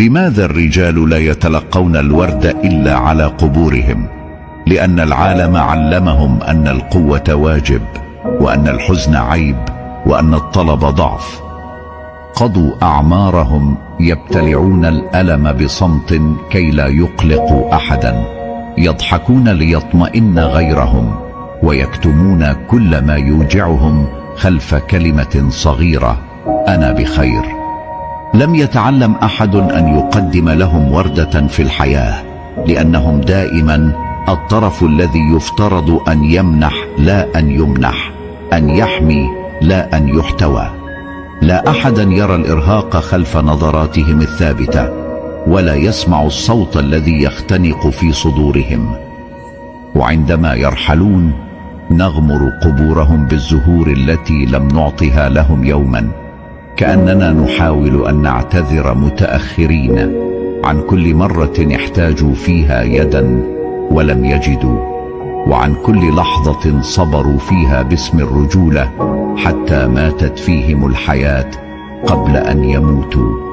لماذا الرجال لا يتلقون الورد إلا على قبورهم؟ لأن العالم علمهم أن القوة واجب، وأن الحزن عيب، وأن الطلب ضعف. قضوا أعمارهم يبتلعون الألم بصمت كي لا يقلقوا أحدا، يضحكون ليطمئن غيرهم، ويكتمون كل ما يوجعهم خلف كلمة صغيرة: أنا بخير. لم يتعلم أحد أن يقدم لهم وردة في الحياة، لأنهم دائما الطرف الذي يفترض أن يمنح لا أن يمنح، أن يحمي لا أن يحتوى. لا أحدا يرى الإرهاق خلف نظراتهم الثابتة، ولا يسمع الصوت الذي يختنق في صدورهم. وعندما يرحلون نغمر قبورهم بالزهور التي لم نعطها لهم يوما، كأننا نحاول أن نعتذر متأخرين عن كل مرة احتاجوا فيها يدا ولم يجدوا، وعن كل لحظة صبروا فيها باسم الرجولة حتى ماتت فيهم الحياة قبل أن يموتوا.